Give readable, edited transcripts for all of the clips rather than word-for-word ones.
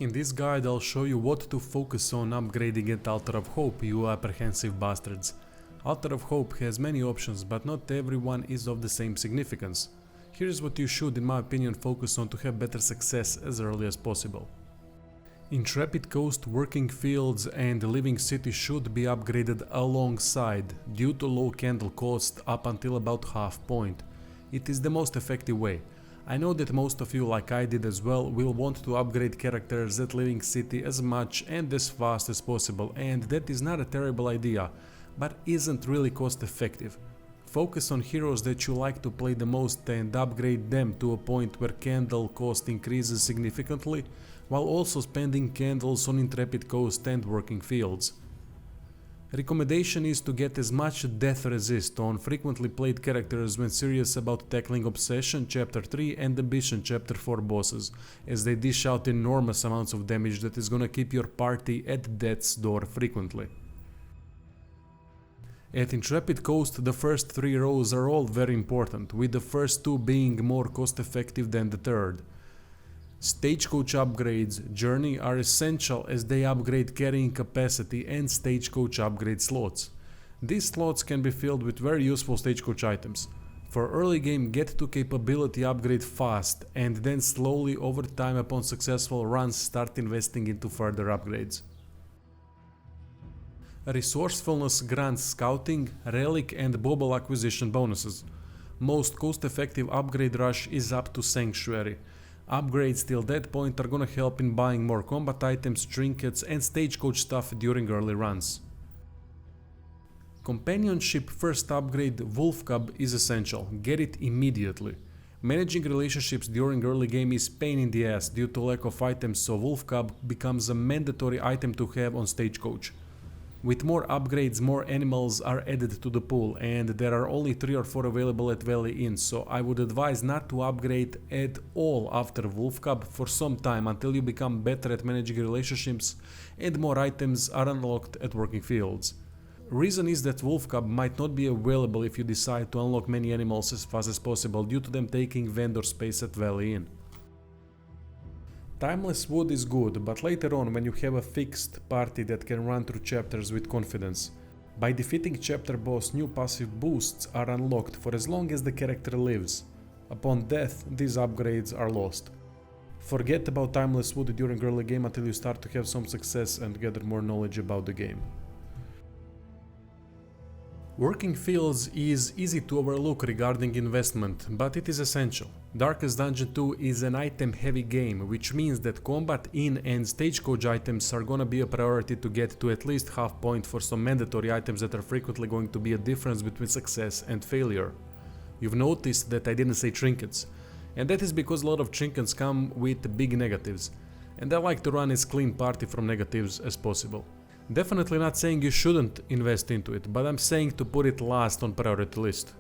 In this guide I'll show you what to focus on upgrading at Altar of Hope, you apprehensive bastards. Altar of Hope has many options, but not everyone is of the same significance. Here's what you should, in my opinion, focus on to have better success as early as possible. Intrepid Coast, Working Fields and Living City should be upgraded alongside, due to low candle cost up until about half point. It is the most effective way. I know that most of you, like I did as well, will want to upgrade characters at Living City as much and as fast as possible, and that is not a terrible idea, but isn't really cost effective. Focus on heroes that you like to play the most and upgrade them to a point where candle cost increases significantly, while also spending candles on Intrepid Coast and Working Fields. Recommendation is to get as much death resist on frequently played characters when serious about tackling Obsession Chapter 3 and Ambition Chapter 4 bosses, as they dish out enormous amounts of damage that is gonna keep your party at death's door frequently. At Intrepid Coast, the first 3 rows are all very important, with the first 2 being more cost effective than the third. Stagecoach upgrades Journey are essential as they upgrade carrying capacity and Stagecoach upgrade slots. These slots can be filled with very useful Stagecoach items. For early game, get to capability upgrade fast, and then slowly over time upon successful runs start investing into further upgrades. Resourcefulness grants Scouting, Relic and Bauble acquisition bonuses. Most cost-effective upgrade rush is up to Sanctuary. Upgrades till that point are gonna help in buying more combat items, trinkets and Stagecoach stuff during early runs. Companionship first upgrade Wolf Cub is essential, get it immediately. Managing relationships during early game is pain in the ass due to lack of items, so Wolf Cub becomes a mandatory item to have on Stagecoach. With more upgrades, more animals are added to the pool, and there are only 3 or 4 available at Valley Inn, so I would advise not to upgrade at all after Wolf Cub for some time until you become better at managing relationships and more items are unlocked at Working Fields. Reason is that Wolf Cub might not be available if you decide to unlock many animals as fast as possible due to them taking vendor space at Valley Inn. Timeless Wood is good, but later on when you have a fixed party that can run through chapters with confidence. By defeating chapter boss, new passive boosts are unlocked for as long as the character lives. Upon death, these upgrades are lost. Forget about Timeless Wood during early game until you start to have some success and gather more knowledge about the game. Working Fields is easy to overlook regarding investment, but it is essential. Darkest Dungeon 2 is an item-heavy game, which means that combat in and Stagecoach items are gonna be a priority to get to at least half point for some mandatory items that are frequently going to be a difference between success and failure. You've noticed that I didn't say trinkets, and that is because a lot of trinkets come with big negatives, and I like to run as clean party from negatives as possible. Definitely not saying you shouldn't invest into it, but I'm saying to put it last on priority list.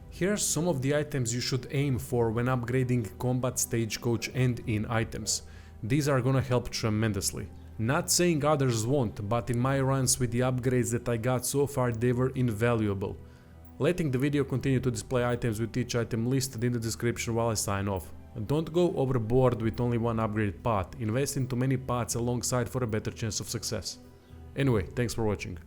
Here are some of the items you should aim for when upgrading combat, Stagecoach and in items. These are gonna help tremendously. Not saying others won't, but in my runs with the upgrades that I got so far, they were invaluable. Letting the video continue to display items with each item listed in the description while I sign off. Don't go overboard with only one upgraded path, invest into many paths alongside for a better chance of success. Anyway, thanks for watching.